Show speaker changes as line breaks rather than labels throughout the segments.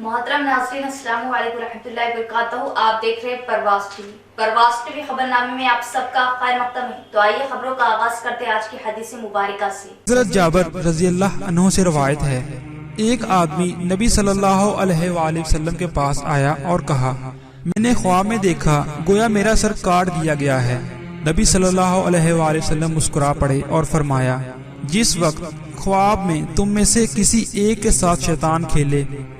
मोहतरम नाज़रीन, अस्सलाम वालेकुम रहमतुल्लाहि व बरकातहू। आप देख रहे हैं परवाज़ टीवी। परवाज़ टीवी खबरनामे में आप सबका खैर मक़दम है। तो आइए खबरों का आगाज करते हैं आज की हदीस मुबारका से।
हज़रत जाबिर रज़ियल्लाहु अन्हु से रवायत है, एक आदमी नबी सल्लल्लाहु अलैहि वसल्लम के पास आया और कहा, मैंने ख्वाब में देखा गोया मेरा सर काट दिया गया है। नबी सल्लल्लाहु अलैहि वसल्लम मुस्कुरा पड़े और फरमाया, जिस वक्त ख्वाब में तुम में से किसी एक के साथ शैतान खेले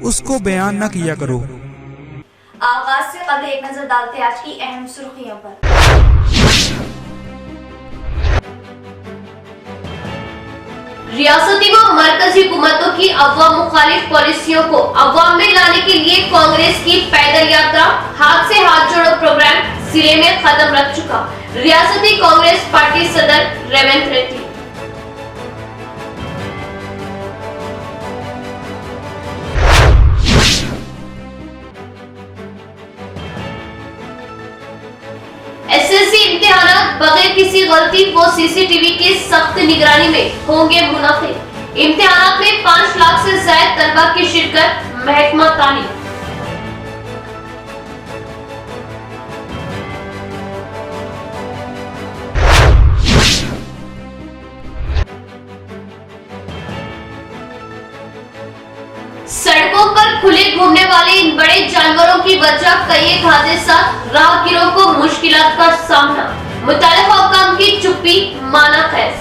उसको बयान न किया करो।
आगाज से कबल एक नजर डालते हैं आज की अहम सुर्खियों पर।
रियासती व मरकजी हुकूमतों की अवाम मुखालिफ पॉलिसियों को अवाम में लाने के लिए कांग्रेस की पैदल यात्रा हाथ से हाथ जोड़ो प्रोग्राम जिले में कदम रख चुका। रियासती कांग्रेस पार्टी सदर रेवंत रेड्डी। एसएससी इम्तिहान बगैर किसी गलती व सीसीटीवी की सख्त निगरानी में होंगे मुनाफिद। इम्तिहान में 5 लाख से ज्यादा तलबा की शिरकत, महकमा तालीम। सड़कों पर खुले घूमने वाले इन बड़े जानवरों की वजह कई एक हादसा, राहगीरों को मुश्किलात का सामना। मुतालिका हुकाम की चुप्पी माना खैर।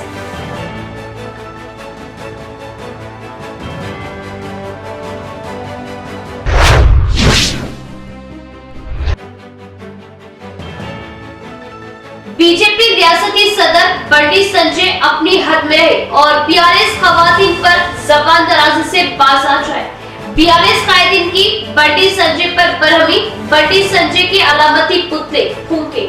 बीजेपी रियासती सदर बंडी संजय अपनी हद में रहे और 42 खवातीन पर जबान दराजी से बाज आ जाए। 42 कायदीन की बंडी संजय पर बरहमी, बंडी संजय के अलामती पुतले फूंके।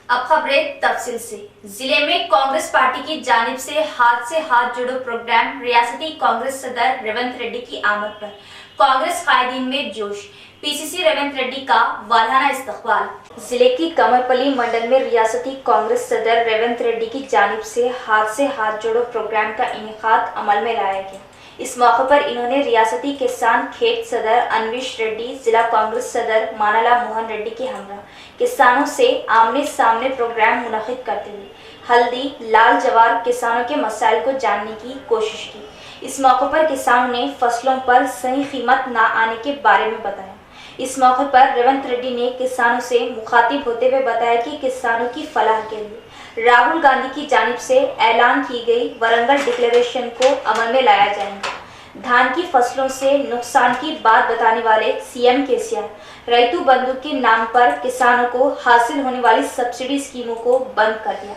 अब खबरें तफसील से। जिले में कांग्रेस पार्टी की जानिब से हाथ जोड़ो प्रोग्राम रियासती कांग्रेस सदर रेवंत रेड्डी की आमद पर कांग्रेस कायदीन में जोश। पीसीसी रेवंत रेड्डी का वालाना इस्तकबाल। जिले की कमरपल्ली मंडल में रियासती कांग्रेस सदर रेवंत रेड्डी की जानिब से हाथ जोड़ो प्रोग्राम का इनेकाद अमल में लाया गया। इस मौके पर इन्होंने रियासती किसान खेत सदर अनविश रेड्डी, जिला कांग्रेस सदर मानाला मोहन रेड्डी के हमरा किसानों से आमने सामने प्रोग्राम मुनक़िद करते हुए हल्दी लाल जवार किसानों के मसाइल को जानने की कोशिश की। इस मौके पर किसानों ने फसलों पर सही कीमत ना आने के बारे में बताया। इस मौके पर रेवंत रेड्डी ने किसानों से मुखातिब होते हुए बताया कि किसानों की फलाह के लिए राहुल गांधी की जानिब से ऐलान की गई वरंगल डिक्लेरेशन को अमल में लाया जाएगा। धान की फसलों से नुकसान की बात बताने वाले सीएम केसीआर रैतु बंधु के नाम पर किसानों को हासिल होने वाली सब्सिडी स्कीमों को बंद कर दिया।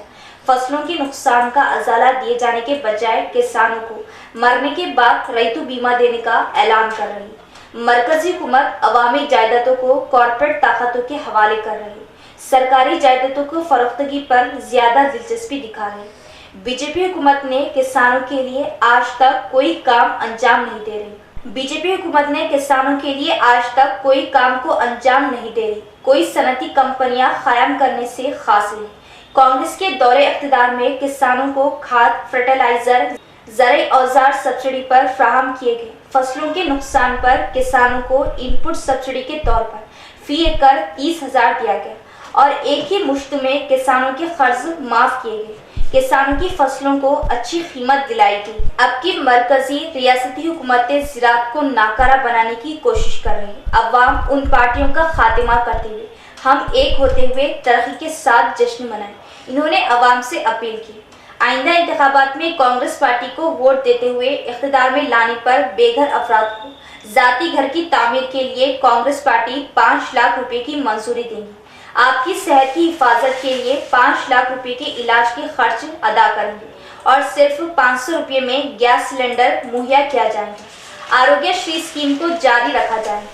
फसलों के नुकसान का अजाला दिए जाने के बजाय किसानों को मरने के बाद रैतु बीमा देने का ऐलान कर रही। मरकजी हुकूमत अवामी जायदादों को कॉर्पोरेट ताकतों के हवाले कर रही। सरकारी जायदादों को फरोख्तगी पर ज्यादा दिलचस्पी दिखा रही। बीजेपी हुकूमत ने किसानों के लिए आज तक कोई काम अंजाम नहीं दे रही। बीजेपी हुकूमत ने किसानों के लिए आज तक कोई काम को अंजाम नहीं दे रही। कोई सनती कंपनियां कायम करने से खासी है। कांग्रेस के दौरे इख्तिदार में किसानों को खाद, फर्टिलाइजर, ज़राई औजार सब्सिडी पर फ्राहम किए गए। फसलों के नुकसान पर किसानों को इनपुट सब्सिडी के तौर पर फी एकड़ 30,000 दिया गया और एक ही मुश्त में किसानों के कर्ज माफ किए गए। किसानों की फसलों को अच्छी कीमत दिलाई गई। अब की मरकजी रियासती हुकूमतें ज़राअत को नाकारा बनाने की कोशिश कर रही। अवाम उन पार्टियों का खात्मा करते हुए हम एक होते हुए तरक्की के साथ जश्न मनाएं। इन्होंने अवाम से अपील की, आइंदा इंतखाबात में कांग्रेस पार्टी को वोट देते हुए इख्तिदार में लाने पर बेघर अफराद को जाती घर की तामीर के लिए कांग्रेस पार्टी 5 लाख रुपए की मंजूरी देगी। आपकी सेहत की हिफाजत के लिए 5 लाख रुपए के इलाज के खर्च अदा करेंगे और सिर्फ 500 रुपये में गैस सिलेंडर मुहैया किया जाएगा। आरोग्यश्री स्कीम को जारी रखा जाएगा।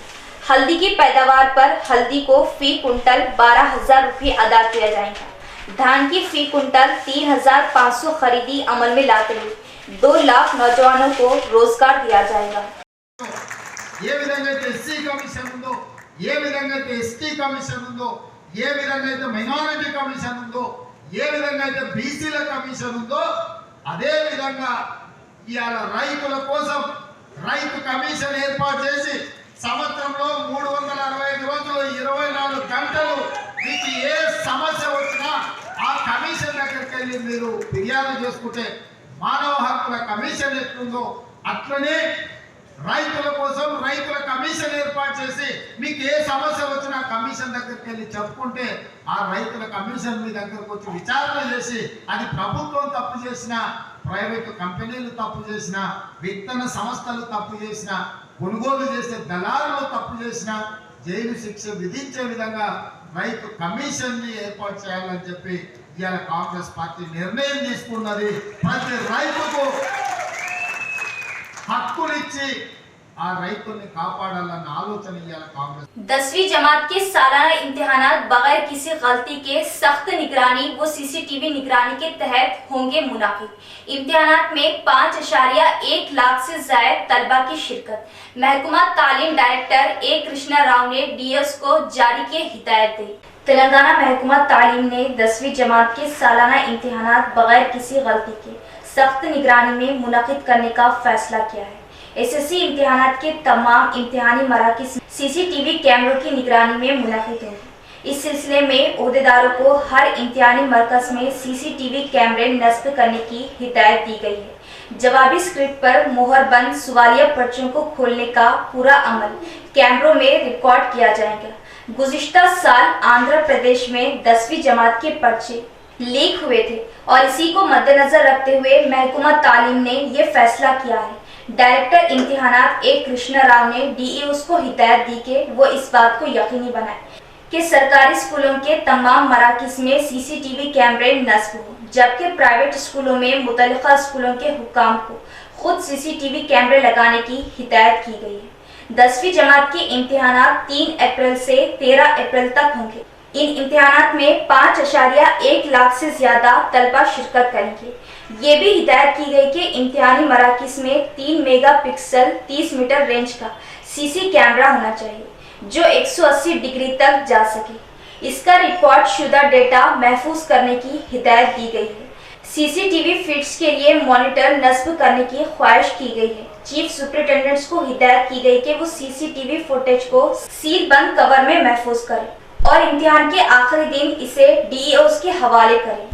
हल्दी की पैदावार पर हल्दी को फी कुंटल 12,000 रुपये अदा किया जाएगा। धान की फी कुंटल 3,500 खरीदी अमल में लाते हुए 2 लाख नौजवानों को रोजगार दिया जाएगा।
ये विधंगा एससी कमीशन ఉందో, ये विधंगा एसटी कमीशन ఉందో, ये विधंगा మైనారిటీ కమిషన్ ఉందో, ఏ విధంగా అయితే బీసీల కమిషన్ ఉందో, ఏ విధంగా అయితే మైనారిటీ కమిషన్ ఉందో, ఏ విధంగా అయితే ఎస్సీల కమిషన్ ఉందో, ఏ విధంగా అయితే బీసీల కమిషన్ ఉందో, ఏ విధంగా అయితే అదే విధంగా ఇవాళ రైతుల కోసం రైతు కమిషన్ ఏర్పాటు చేసి సంవత్సరంలో 365 రోజులు 24 గంటలు మీకు ఏ సమస్య వచ్చినా ఆ కమిషన్ దగ్గరికి వెళ్ళి మీరు ఫిర్యాదు చేసుకుంటే మానవ హక్కుల కమిషన్ ఎట్లుందో అట్లనే రైతుల కోసం రైతుల కమిషన్ ఏర్పాటు చేసి మీకు ఏ సమస్య వచ్చినా కమిషన్ దగ్గరికి వెళ్ళి చెప్పుకుంటే ఆ రైతుల కమిషన్ మీ దగ్గరకు వచ్చి విచారణ చేసి అది ప్రభుత్వం తప్పు చేసిన, ప్రైవేటు కంపెనీలు తప్పు చేసిన, విత్తన సంస్థలు తప్పు చేసిన, కొనుగోలు చేసే దళారులు తప్పు చేసిన జైలు శిక్ష విధించే విధంగా రైతు కమిషన్ని ఏర్పాటు చేయాలని చెప్పి ఇవాళ కాంగ్రెస్ పార్టీ నిర్ణయం తీసుకున్నది. ప్రతి రైతుకు హక్కునిచ్చి ఆ రైతుల్ని కాపాడాలన్న ఆలోచన ఇవాళ కాంగ్రెస్.
10वीं जमात के सालाना इम्तिहानात बगैर किसी गलती के सख्त निगरानी व सीसीटीवी निगरानी के तहत होंगे मुनाकिद। इम्तिहानात में 5.1 लाख से ज्यादा तलबा की शिरकत। महकमा तालीम डायरेक्टर ए कृष्णा राव ने डीएस को जारी की हिदायत दी। तेलंगाना महकमा तालीम ने 10वीं जमात के सालाना इम्तिहानात बगैर किसी गलती के सख्त निगरानी में मुनाकिद करने का फैसला किया है। एसएससी इम्तिहानात के तमाम इम्तिहानी मराकिज सीसीटीवी कैमरों की निगरानी में मुनाकिद होंगे। इस सिलसिले में ओहदेदारों को हर इम्तिहानी मरकज में सीसीटीवी कैमरे नस्ब करने की हिदायत दी गई है। जवाबी स्क्रिप्ट पर मोहर बंद सवालिया पर्चों को खोलने का पूरा अमल कैमरों में रिकॉर्ड किया जाएगा। गुज़िश्ता साल आंध्र प्रदेश में 10वीं जमात के पर्चे लीक हुए थे और इसी को मद्देनजर रखते हुए महकमा तालीम ने ये फैसला किया है। डायरेक्टर इम्तिहानात ए कृष्णा राव ने डीईओस को हिदायत दी कि वो इस बात को यकीनी बनाए कि सरकारी स्कूलों के तमाम मराकिज में सीसीटीवी कैमरे नस्ब हो, जबकि प्राइवेट स्कूलों में मुतल्लिका स्कूलों के हुक्काम को खुद सीसीटीवी कैमरे लगाने की हिदायत की गई है। 10वीं जमात के इम्तिहानात 3 अप्रैल से 13 अप्रैल तक होंगे। इन इम्तिहानात में 5.1 लाख से ज्यादा तलबा शिरकत करेंगे। ये भी हिदायत की गई कि इम्तिहानी मराकिज में 3 मेगापिक्सल 30 मीटर रेंज का सीसी कैमरा होना चाहिए जो 180 डिग्री तक जा सके। इसका रिकॉर्ड शुदा डेटा महफूज करने की हिदायत दी गई है। सीसीटीवी फीड्स के लिए मॉनिटर नस्ब करने की ख्वाहिश की गई है। चीफ सुपरिटेंडेंट्स को हिदायत की गई कि वो सीसीटीवी फुटेज को सील बंद कवर में महफूज करें और इम्तिहान के आखिरी दिन इसे डीईओस के हवाले करें।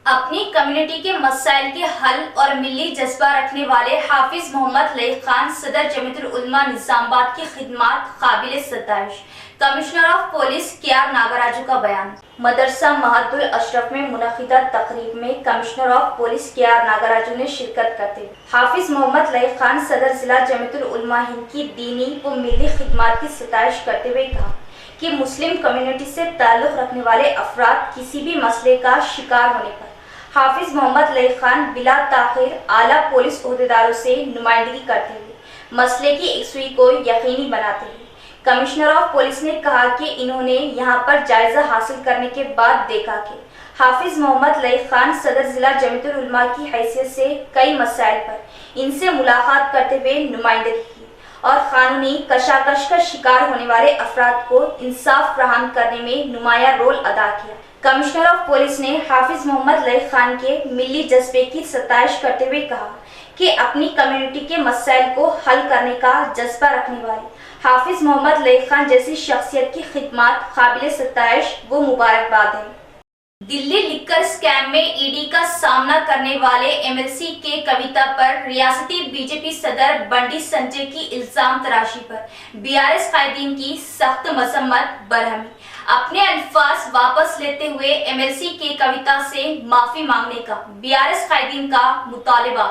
अपनी कम्युनिटी के मसाइल के हल और मिली जज्बा रखने वाले हाफिज मोहम्मद लईक खान सदर जमीयतुल उलमा निजामाबाद की खिदमत काबिल सताइश। Commissioner of police KR Nagaraju का बयान। मदरसा महतुल अशरफ में मुनक़िदा तकरीब में commissioner of police KR Nagaraju ने शिरकत करते हुए हाफिज मोहम्मद लईक खान सदर जिला जमीयतुल उलमा हिंद की दीनी व मिली खिदमत की सताइश करते हुए कहा कि मुस्लिम कम्युनिटी से ताल्लुक़ रखने वाले अफराद किसी भी मसले का शिकार होने पर हाफिज मोहम्मद लईक खान बिला ताखिर आला पुलिस ओहदेदारों से नुमाइंदगी करते हुए मसले की यकसुई को यकीनी बनाते हैं। कमिश्नर ऑफ पुलिस ने कहा कि इन्होंने यहां पर जायजा हासिल करने के बाद देखा कि हाफिज मोहम्मद लईक खान सदर जिला जमीयतुल उलमा की हैसियत से कई मसाइल पर इनसे मुलाकात करते हुए नुमाइंदगी की और कानूनी कशाकश का शिकार होने वाले अफराद को इंसाफ फराहम करने में नुमाया रोल अदा किया। कमिश्नर ऑफ पुलिस ने हाफिज मोहम्मद लईक खान के मिली जज्बे की सताइश करते हुए कहा कि अपनी कम्युनिटी के मसाइल को हल करने का जज्बा रखने वाले हाफिज मोहम्मद लईक खान जैसी शख्सियत की खिदमत काबिल सताइश व मुबारकबाद है। दिल्ली लिक्कर स्कैम में ईडी का सामना करने वाले एमएलसी के कविता पर रियासती बीजेपी सदर बंडी संजय की इल्जाम तराशी पर बीआरएस कायदीन की सख्त मजम्मत बरहमी। अपने अल्फाज वापस लेते हुए एमएलसी के कविता से माफी मांगने का बीआरएस कायदीन का मुतालिबा।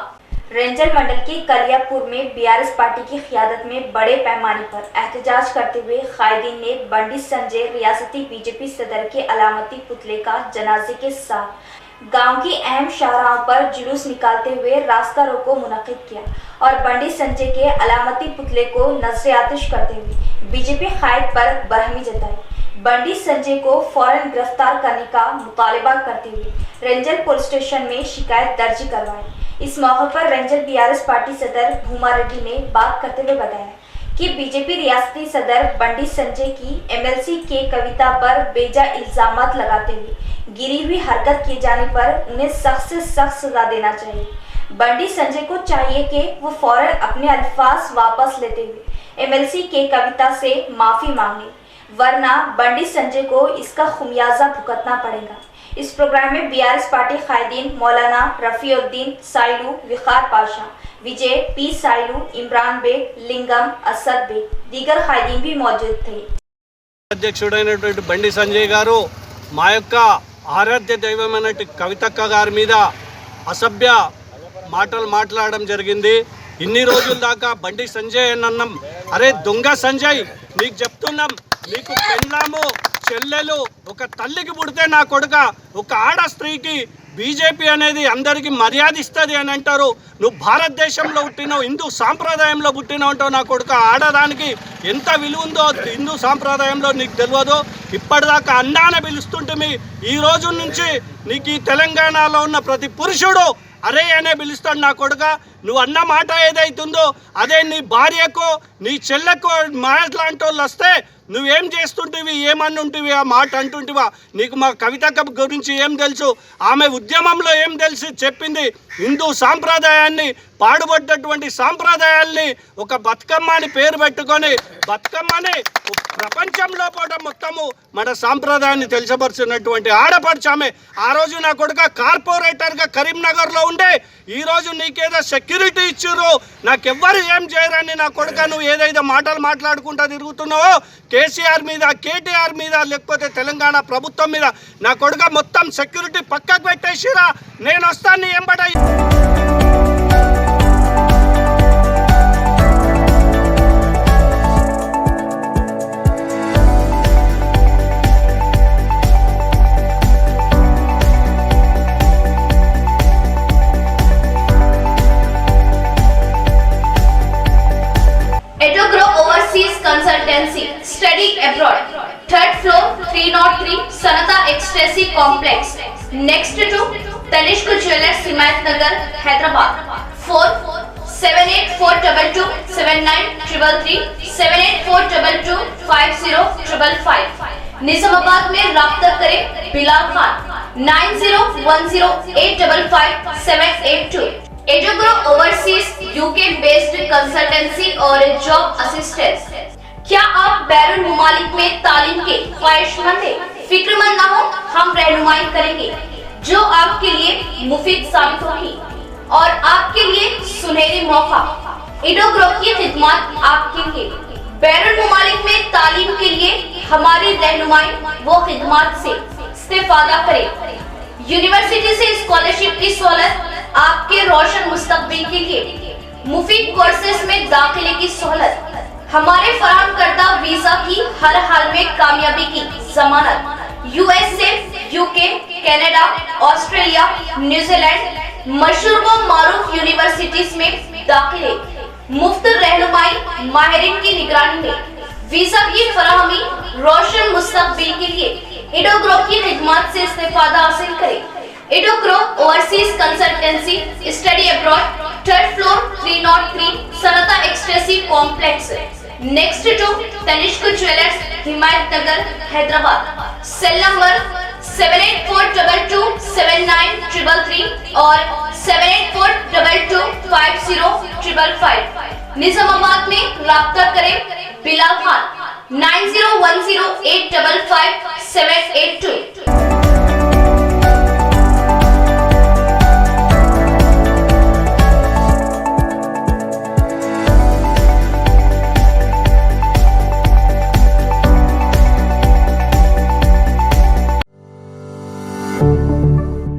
रेंजर मंडल के कलियापुर में बीआरएस पार्टी की क़ियादत में बड़े पैमाने पर एहतजाज करते हुए कायदीन ने बंडी संजय रियासती बीजेपी सदर के अलामती पुतले का जनाजे के साथ गांव की अहम शाहराहों पर जुलूस निकालते हुए रास्ता रोको मुनक़िद किया और बंडी संजय के अलामती पुतले को नजर आतिश करते हुए बीजेपी कायद पर बरहमी जताई। बंडी संजय को फौरन गिरफ्तार करने का मुतालिबा करते हुए रेंजर पुलिस स्टेशन में शिकायत दर्ज करवाई। इस मौके पर रेंजर बीआरएस पार्टी सदर भूमा रेड्डी ने बात करते हुए बताया कि बीजेपी रियासती सदर बंडी संजय की एमएलसी के कविता पर बेजा इल्जामात लगाते हुए गिरी हुई हरकत किए जाने पर उन्हें सख्त से सख्त सजा देना चाहिए। बंडी संजय को चाहिए कि वो फौरन अपने अल्फाज वापस लेते हुए एमएलसी के कविता से माफी मांगे, वरना बंडी संजय को इसका खुमियाजा भुगतना पड़ेगा। इस प्रोग्राम में बीआरएस पार्टी कायदीन मौलाना रफीउद्दीन साइलू, विकार पाशा, विजय पी साइलू, इमरान बेग, लिंगम, असद बेग, दीगर कायदीन भी मौजूद थे।
అధ్యక్షుడైనటువంటి బండి సంజయ్ గారు మా యొక్క ఆరాధ్య దైవమైన కవితక్క గారి మీద అసభ్య మాటలు మాట్లాడడం జరిగింది। ఇన్ని రోజుల దాకా బండి సంజయ్ అని అన్నాం, అరే దొంగ సంజయ్ నీకు చెప్తున్నాం, నీకు పెళ్ళాము చెల్లెలు ఒక తల్లికి పుడితే నా కొడుక, ఒక ఆడ స్త్రీకి బీజేపీ అనేది అందరికీ మర్యాద ఇస్తుంది అని అంటారు। నువ్వు భారతదేశంలో పుట్టినావు, హిందూ సాంప్రదాయంలో పుట్టినావు అంటావు నా కొడుక, ఆడదానికి ఎంత విలువ ఉందో హిందూ సాంప్రదాయంలో నీకు తెలియదు। ఇప్పటిదాకా అన్నాన పిలుస్తుంటే ఈ రోజు నుంచి నీకు ఈ తెలంగాణలో ఉన్న ప్రతి పురుషుడు అరే అనే పిలుస్తాడు నా కొడుక। నువ్వు అన్న మాట ఏదైతుందో అదే నీ భార్యకో నీ చెల్లెకో మాట్లాంటి వాళ్ళు వస్తే నువ్వేం చేస్తుంటివి, ఏమన్నుంటివి, ఆ మాట అంటుంటివా? నీకు మా కవితక్క గురించి ఏం తెలుసు? ఆమె ఉద్యమంలో ఏం తెలిసి చెప్పింది? హిందూ సాంప్రదాయాన్ని పాడుబడ్డటువంటి సాంప్రదాయాల్ని ఒక బతుకమ్మ అని పేరు పెట్టుకొని బతుకమ్మని ప్రపంచంలో పూట మొత్తము మన సాంప్రదాయాన్ని తెలియపరుచున్నటువంటి ఆడపడిచామే। ఆ రోజు నా కొడుక కార్పొరేటర్గా కరీంనగర్లో ఉండే ఈరోజు నీకేదో సెక్యూరిటీ ఇచ్చారు, నాకెవ్వరు ఏం చేయరని నా కొడుక నువ్వు ఏదైతే మాటలు మాట్లాడుకుంటా తిరుగుతున్నావో కేసీఆర్ మీద, కేటీఆర్ మీద, లేకపోతే తెలంగాణ ప్రభుత్వం మీద నా కొడుక మొత్తం సెక్యూరిటీ పక్కకు పెట్టేసిరా, నేను వస్తాను ఎంబడ।
Edogro Overseas Consultancy, Study Abroad, 3rd floor, 303, Sanata Ecstasy Complex, next to Tanishq Jewellers, Himayatnagar, Hyderabad, 47842279333, 7842250555। Nizamabad में राब्ता करें Bilal Khan 9010855782। Edogro overseas UK based consultancy और जॉब असिस्टेंस। क्या आप बैरून मुमालिक में तालीम के ख्वाहिशमंद हैं? फिक्रमंद ना हो, हम रहनुमाई करेंगे जो आपके लिए मुफीद साबित होगी और आपके लिए सुनहरी मौका। एडोग्रो की खिदमत आपके लिए। बैरून मुमालिक में तालीम के लिए हमारी रहनुमाई वो खिदमत से इस्तेफादा करें। यूनिवर्सिटी से स्कॉलरशिप की सहूलत, आपके रोशन मुस्तकबिल के लिए मुफीद कोर्सेज में दाखिले की सहूलत, हमारे फराहम करदा वीजा की हर हाल में कामयाबी की जमानत, USA, UK, Canada, Australia, New Zealand मशहूर व मारूफ यूनिवर्सिटीज में दाखिले, मुफ्त रहनुमाई, माहिरीन की निगरानी में वीजा की फराहमी, रोशन मुस्तकबिल के लिए एडोग्रो की खिदमत से इस्तेफादा हासिल करें। Edogro overseas consultancy, study abroad, 3rd floor, 303, सनता एक्सटेंसी complex, next to Tanishq jewellers, Himayatnagar, Hyderabad. Cell number 7842279333 और 7842250555। निजामाबाद में राब्ता करें बिलाल खान 9010855782।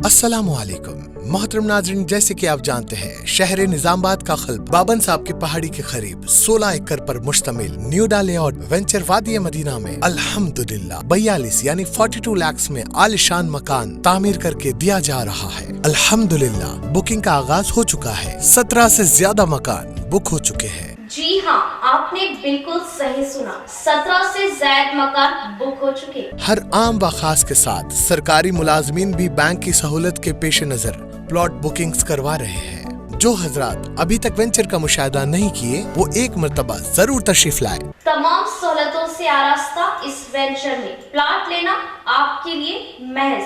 अस्सलामुअलैकुम मोहतरम नाज़रीन, जैसे कि आप जानते हैं शहर निजामाबाद का खल्ब बाबन साहब की पहाड़ी के करीब 16 एकड़ पर मुश्तमिल न्यू लेआउट वेंचर वादी मदीना में अल्हम्दुलिल्लाह 42 यानी 42 लाख में आलिशान मकान तामीर करके दिया जा रहा है। अल्हम्दुलिल्लाह बुकिंग का आगाज हो चुका है। 17 से ज्यादा मकान बुक हो चुके हैं।
जी हाँ, आपने बिल्कुल सही सुना, 17 से ज्यादा मकान बुक हो चुके।
हर आम व खास के साथ सरकारी मुलाजमीन भी बैंक की सहूलत के पेश नजर प्लॉट बुकिंग्स करवा रहे हैं। जो हजरात अभी तक वेंचर का मुशाहिदा नहीं किए वो एक मर्तबा जरूर तशरीफ लाए।
तमाम सहूलतों से आरास्ता इस वेंचर में प्लॉट लेना आपके लिए महज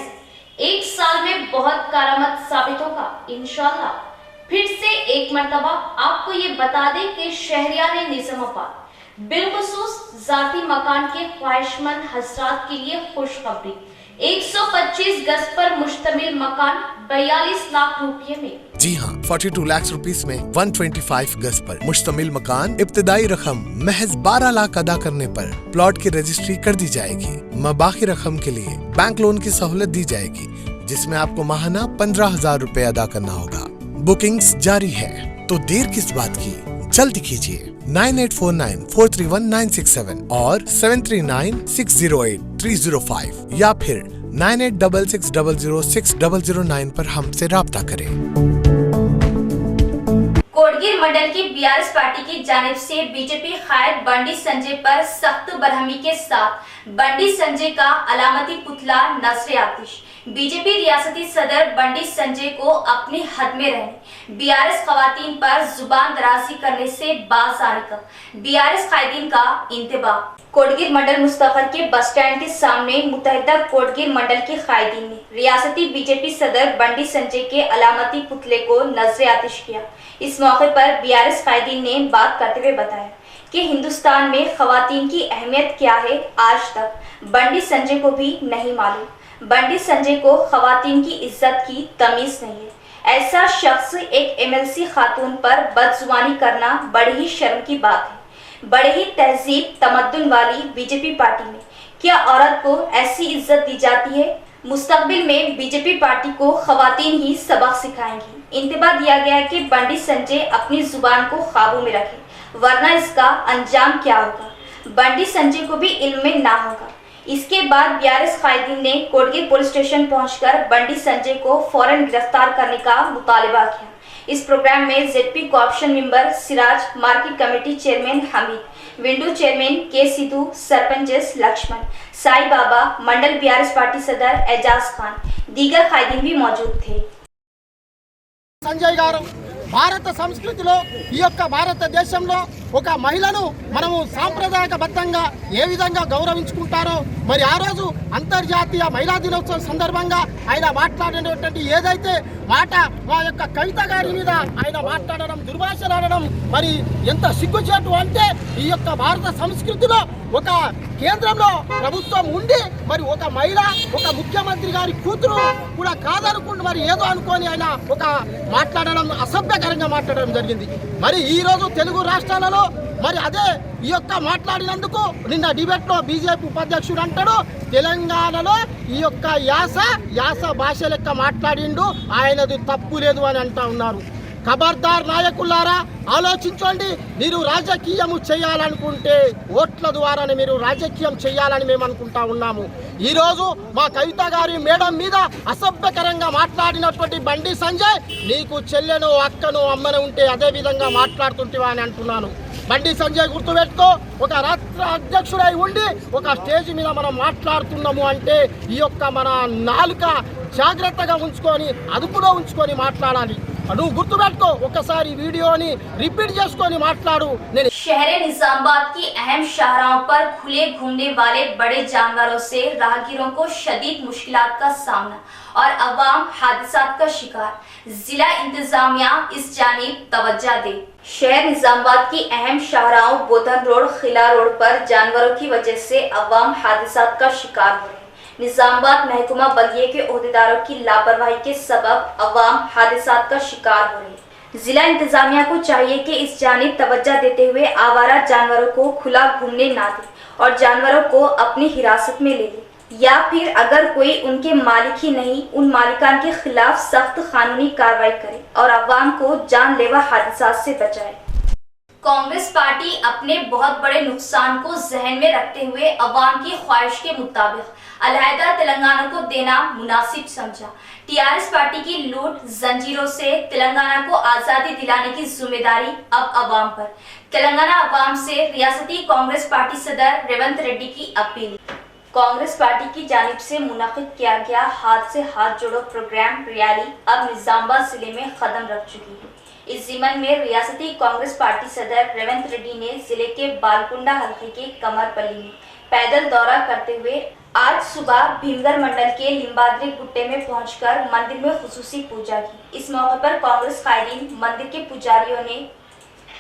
1 साल में बहुत कारआमद साबित होगा इंशाल्लाह। फिर से एक मर्तबा आपको ये बता दें कि शहरियान निजामाबाद बिलखुसूस जाती मकान के ख्वाहिशमंद हजरात के लिए खुशखबरी। 125 गज पर मुश्तमिल मकान 42 लाख रुपये में।
जी हाँ, 42 लाख रुपीस में 125 गज पर मुश्तमिल मकान। इब्तिदाई रकम महज 12 लाख अदा करने पर प्लॉट की रजिस्ट्री कर दी जाएगी। बाकी रकम के लिए बैंक लोन की सहूलत दी जाएगी, जिसमें आपको माहाना 15,000 रुपए अदा करना होगा। बुकिंग्स जारी है, तो देर किस बात की, जल्दी कीजिए। 9849431967 और 7396083005 या फिर 9866006009 पर हमसे राब्ता करें।
कोटगीर मंडल की बीआरएस पार्टी की जानिब से बीजेपी कायद बंडी संजय पर सख्त बरहमी के साथ बंडी संजय का अलामती पुतला नजर आतिश। बीजेपी रियासती सदर बंडी संजय को अपनी हद में रहने, बीआरएस खवातीन पर जुबान दराजी करने से बाज आने का बीआरएस कायदीन का इंतबाह। कोटगीर मंडल मुस्तफर के बस स्टैंड के सामने मुतहदा कोटगीर मंडल के कायदीन ने रियासती बीजेपी सदर बंडी संजय के अलामती पुतले को नजर आतिश किया। इस मौके पर बीआरएस कायदीन ने बात करते हुए बताया कि हिंदुस्तान में खवातीन की अहमियत क्या है आज तक बंडी संजय को भी नहीं मालूम। बंडी संजय को खवातीन की इज्जत की तमीज नहीं है। ऐसा शख्स एक एमएलसी खातून पर बदजुबानी करना बड़ी ही शर्म की बात है। बड़े ही तहजीब तमद्दुन वाली बीजेपी पार्टी में क्या औरत को ऐसी इज्जत दी जाती है? मुस्तकबिल में बीजेपी पार्टी को खवातीन ही सबक सिखाएंगी। इंतबाह दिया गया है कि बंडी संजय अपनी जुबान को काबू में रखे, वरना इसका अंजाम क्या होगा बंडी संजय को भी इल्म में ना होगा। इसके बाद बीआरएस कायदीन ने कोटगीर पुलिस स्टेशन पहुंचकर बंडी संजय को फौरन गिरफ्तार करने का मुतालबा किया। इस प्रोग्राम में ZP co-option member Siraj, market committee chairman Hamid, window chairman के सिद्धू, सरपंच लक्ष्मण, साई बाबा, मंडल बीआरएस पार्टी सदर एजाज खान, दीगर कायदीन भी मौजूद थे।
సంజయ్ గారు భారత సంస్కృతిలో ఈ యొక్క భారతదేశంలో ఒక మహిళను మనము సాంప్రదాయబద్ధంగా ఏ విధంగా గౌరవించుకుంటారో మరి ఆ రోజు అంతర్జాతీయ మహిళా దినోత్సవం సందర్భంగా ఆయన మాట్లాడినటువంటి ఏదైతే మాట మా యొక్క కవిత గారి మీద ఆయన మాట్లాడడం, దుర్భాషలాడడం మరి ఎంత సిగ్గుచేటు అంటే ఈ యొక్క భారత సంస్కృతిలో ఒక కేంద్రంలో ప్రభుత్వం ఉండి మరి ఒక మహిళ ఒక ముఖ్యమంత్రి గారి కూతురు కూడా కాదనుకుంటూ మరి ఏదో అనుకొని ఆయన ఒక మాట్లాడడం అసభ్యకరంగా మాట్లాడడం జరిగింది। మరి ఈ రోజు తెలుగు రాష్ట్రాలలో మరి అదే ఈ యొక్క మాట్లాడినందుకు నిన్న డిబేట్ లో బీజేపీ ఉపాధ్యక్షుడు అంటాడు తెలంగాణలో ఈ యొక్క యాస భాష లెక్క మాట్లాడిండు, ఆయనది తప్పు లేదు అని అంటా ఉన్నారు। ఖబర్దార్ నాయకులారా, ఆలోచించండి। మీరు రాజకీయము చేయాలనుకుంటే ఓట్ల ద్వారానే మీరు రాజకీయం చేయాలని మేము అనుకుంటా ఉన్నాము। ఈరోజు మా కవిత గారి మేడం మీద అసభ్యకరంగా మాట్లాడినటువంటి బండి సంజయ్, నీకు చెల్లెను, అక్కను, అమ్మను ఉంటే అదే విధంగా మాట్లాడుతుంటివా అని అంటున్నాను। బండి సంజయ్ గుర్తుపెట్టుకో, ఒక రాష్ట్ర అధ్యక్షుడై ఉండి ఒక స్టేజ్ మీద మనం మాట్లాడుతున్నాము అంటే ఈ యొక్క మన నాలుక జాగ్రత్తగా ఉంచుకొని అదుపులో ఉంచుకొని మాట్లాడాలి। నువ్వు గుర్తుపెట్టుకో, ఒకసారి వీడియోని రిపీట్ చేసుకొని మాట్లాడు।
शहर निजामाबाद की अहम शाहराहों पर खुले घूमने वाले बड़े जानवरों से राहगीरों को शदीद मुश्किलात का सामना और अवाम हादसात का शिकार। जिला इंतजामिया इस जानिब तवज्जो दे। शहर निजामाबाद की अहम शाहराहों बोधन रोड, खिला रोड पर जानवरों की वजह से अवाम हादसात का शिकार हो रहे। निजामाबाद महकुमा बल्दिया के ओहदेदारों की लापरवाही के सबब अवाम हादसात का शिकार हो रहे हैं। जिला इंतजामिया को चाहिए कि इस जानिब तवज्जो देते हुए आवारा जानवरों को खुला घूमने ना दे और जानवरों को अपनी हिरासत में ले ले, या फिर अगर कोई उनके मालिक ही नहीं, उन मालिकान के खिलाफ सख्त कानूनी कार्रवाई करे और अवाम को जानलेवा हादसात से बचाए। कांग्रेस पार्टी अपने बहुत बड़े नुकसान को जहन में रखते हुए अवाम की ख्वाहिश के मुताबिक अलहदा तेलंगाना को देना मुनासिब समझा। टीआरएस पार्टी की लूट जंजीरों से तेलंगाना को आजादी दिलाने की जिम्मेदारी अब अवाम पर। तेलंगाना अवाम से रियासती कांग्रेस पार्टी सदर रेवंत रेड्डी की अपील। कांग्रेस पार्टी की जानिब से मुनाकिद किया गया हाथ से हाथ जोड़ो प्रोग्राम रैली अब निजामाबाद जिले में कदम रख चुकी है। इस ज़िमन में रियासती कांग्रेस पार्टी सदर रेवंत रेड्डी ने जिले के बालकुंडा हल्के के कमरपल्ली में पैदल दौरा करते हुए आज सुबह भीमगढ़ मंडल के लिम्बाद्री गुट्टे में पहुंचकर मंदिर में खुसूसी पूजा की। इस मौके पर कांग्रेस कायदीन मंदिर के पुजारियों ने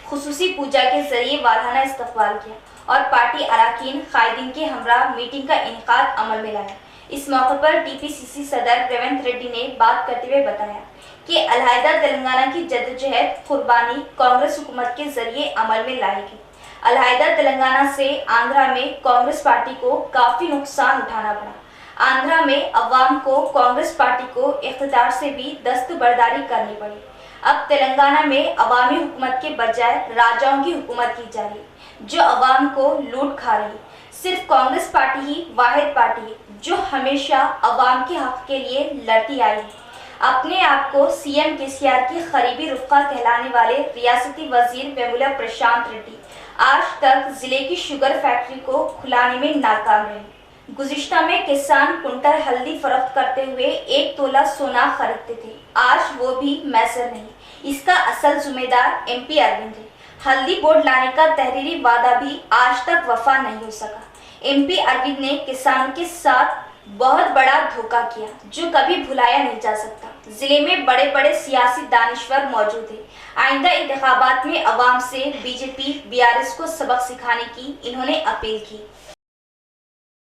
खुसूसी पूजा के जरिए वाराना इस्तकबाल किया और पार्टी अरकान कायदीन के हमरा मीटिंग का इनेकाद अमल में लाया। इस मौके पर टीपीसीसी सदर रेवंत रेड्डी ने बात करते हुए बताया कि अलहदा तेलंगाना की जद्दोजहद कुर्बानी कांग्रेस हुकूमत के जरिए अमल में लाएगी। अलहदा तेलंगाना से आंध्रा में कांग्रेस पार्टी को काफी नुकसान उठाना पड़ा। आंध्रा में अवाम को कांग्रेस पार्टी को इख्तियार से भी दस्तबरदारी करनी पड़ी। अब तेलंगाना में अवामी हुकूमत के बजाय राजाओं की हुकूमत की जा रही जो अवाम को लूट खा रही। सिर्फ कांग्रेस पार्टी ही वाहिद पार्टी है जो हमेशा अवाम के हक के लिए लड़ती आई है। अपने आप को सीएम केसीआर की करीबी रुफ़का कहलाने वाले रियासती वजीर वेमुला प्रशांत रेड्डी आज तक जिले की शुगर फैक्ट्री को खुलाने में नाकाम रहे। गुज़िश्ता में किसान कुंटल हल्दी फरोख्त करते हुए 1 तोला सोना खरीदते थे, आज वो भी मैसर नहीं। इसका असल जिम्मेदार एमपी अरविंद है। हल्दी बोर्ड लाने का तहरीरी वादा भी आज तक वफा नहीं हो सका। एमपी अरविंद ने किसानों के साथ बहुत बड़ा धोखा किया जो कभी भुलाया नहीं जा सकता। जिले में बड़े बड़े सियासी दानिश्वर मौजूद है। आइंदा इंतखाबात में अवाम से बीजेपी बीआरएस को सबक सिखाने की इन्होंने अपील की।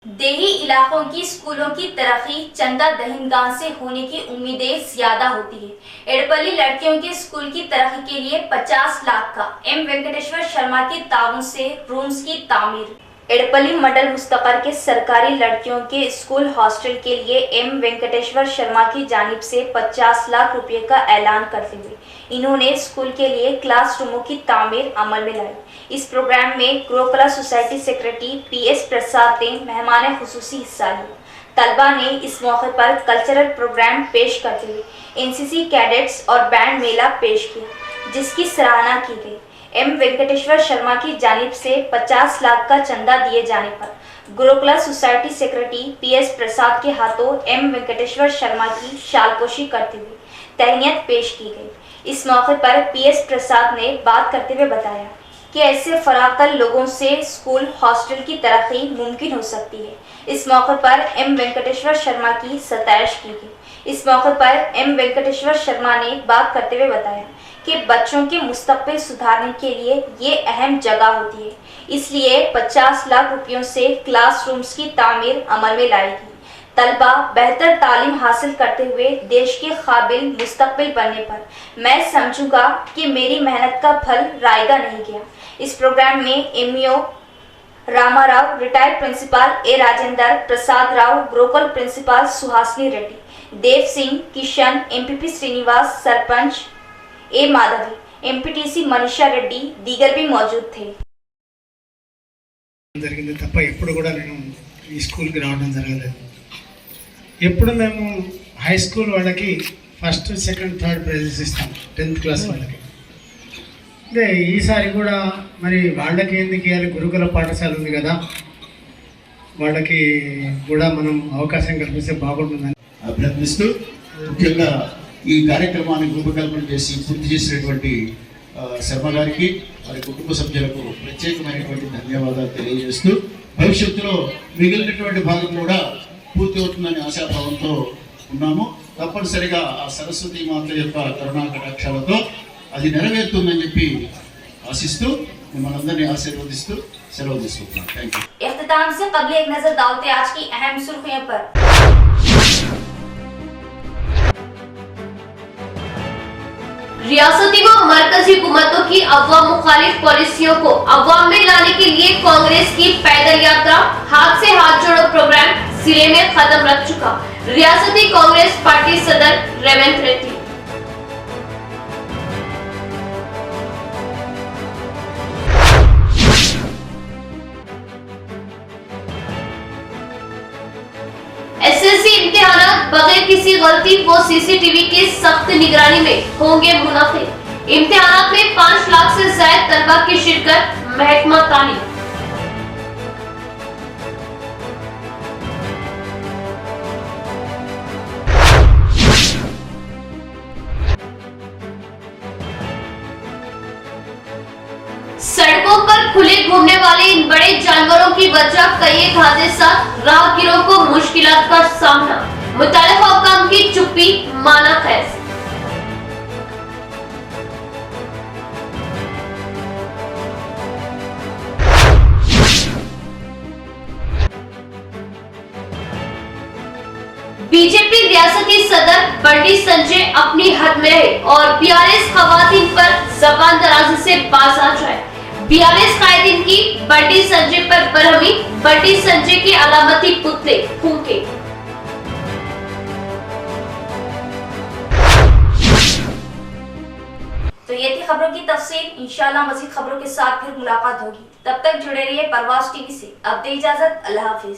देही इलाकों की स्कूलों की तरक्की चंदा दहिंदगान से होने की उम्मीदें ज्यादा होती है। एड़पल्ली लड़कियों के स्कूल की तरक्की के लिए 50 लाख का एम वेंकटेश्वर शर्मा के ताउन से रूम्स की तामीर। एड़पल्ली मंडल मुस्तकर के सरकारी लड़कियों के स्कूल हॉस्टल के लिए एम वेंकटेश्वर शर्मा की जानिब से 50 लाख रुपए का ऐलान करते हुए इन्होंने स्कूल के लिए क्लासरूमों की तामीर अमल में लाई। इस प्रोग्राम में गुरुकुला सोसाइटी सेक्रेटरी पीएस प्रसाद ने मेहमान खुसूसी हिस्सा लिया। तलबा ने इस मौके पर कल्चरल प्रोग्राम पेश करते हुए एनसीसी कैडेट्स और बैंड मेला पेश किया जिसकी सराहना की गई। एम वेंकटेश्वर शर्मा की जानिब से 50 लाख का चंदा दिए जाने पर गुरुकुला सोसाइटी सेक्रेटरी पीएस प्रसाद के हाथों एम वेंकटेश्वर शर्मा की शालपोशी करते हुए तहनीत पेश की गई। इस मौके पर पीएस प्रसाद ने बात करते हुए बताया कि ऐसे फराकल लोगों से स्कूल हॉस्टल की तरक्की मुमकिन हो सकती है। इस मौके पर एम वेंकटेश्वर शर्मा की सताइश की गई। इस मौके पर एम वेंकटेश्वर शर्मा ने बात करते हुए बताया कि बच्चों के मुस्तकबिल सुधारने के लिए ये अहम जगह होती है, इसलिए 50 लाख रुपयों से क्लासरूम्स की तामीर अमल में लाएगी। तलबा बेहतर तालीम हासिल करते हुए देश के काबिल मुस्तकबिल बनने पर मैं समझूंगा कि मेरी मेहनत का फल रायगा नहीं गया। इस प्रोग्राम में एमईओ रामाराव, रिटायर्ड प्रिंसिपल ए राजेंद्र प्रसाद राव, गुरुकुल प्रिंसिपल सुहासिनी रेड्डी, देव सिंह, किशन, एमपीपी श्रीनिवास, सरपंच ए माधवी, एमपीटीसी मनीषा रेड्डी दीगर भी मौजूद थे।
జరిగింది తప్ప ఎప్పుడు కూడా నేను ఈ స్కూల్కి రావడం జరగలేదు. ఎప్పుడు మేము హై స్కూల్ వాళ్ళకి ఫస్ట్ సెకండ్ థర్డ్ ప్రైజెస్ ఇస్తాం 10th క్లాస్ వాళ్ళకి. అంటే ఈసారి కూడా మరి వాళ్ళకి ఎందుకు ఇవ్వాలి, గురుకుల పాఠశాల ఉంది కదా, వాళ్ళకి కూడా మనం అవకాశం కల్పిస్తే బాగుంటుందని
అభినందిస్తూ ముఖ్యంగా ఈ కార్యక్రమాన్ని రూపకల్పన చేసి పూర్తి చేసినటువంటి శర్మ గారికి వారి కుటుంబ సభ్యులకు ప్రత్యేకమైనటువంటి ధన్యవాదాలు తెలియజేస్తూ భవిష్యత్తులో మిగిలినటువంటి భాగం కూడా పూర్తి అవుతుందని ఆశాభావంతో ఉన్నాము. తప్పనిసరిగా ఆ సరస్వతి మాత యొక్క కరుణా కటాక్షాలతో అది నెరవేరుతుందని చెప్పి ఆశిస్తూ మనందరినీ ఆశీర్వదిస్తూ సెలవు తీసుకుంటున్నాం. Thank you.
इख्तिताम से कबल एक नजर डालते आज की अहम सुर्खियों पर।
रियासती व मरकजी हुकूमतों की अवाम मुखालिफ पॉलिसियों को अवाम में लाने के लिए कांग्रेस की पैदल यात्रा हाथ से हाथ जोड़ो प्रोग्राम जिले में खत्म रख चुका रियासती कांग्रेस पार्टी सदर रेवंत रेड्डी। एसएससी इम्तिहानात बगैर किसी गलती व सीसीटीवी की सख्त निगरानी में होंगे मुनाफिद। इम्तिहानात में 5 लाख से ज्यादा तलबा की शिरकत, महकमा तालीम। घूमने वाले इन बड़े जानवरों की वजह कई एक हादसा, राहगीरों को मुश्किलात का सामना, मुतालिका हुक्काम की चुप्पी माना कैसे। बीजेपी रियासती सदर बंडी संजय अपनी हद में रहे और 42 खवातीन पर जबान दराजी से बाज आ जाए। 42 कायदीन की बंडी संजय पर बरहमी, बंडी संजय के अलामती पुतले फूंके।
तो ये थी खबरों की तफसील। इंशाल्लाह मज़ीद खबरों के साथ फिर मुलाकात होगी। तब तक जुड़े रहिए परवाज़ टीवी से। अब दे इजाजत, अल्लाह हाफिज।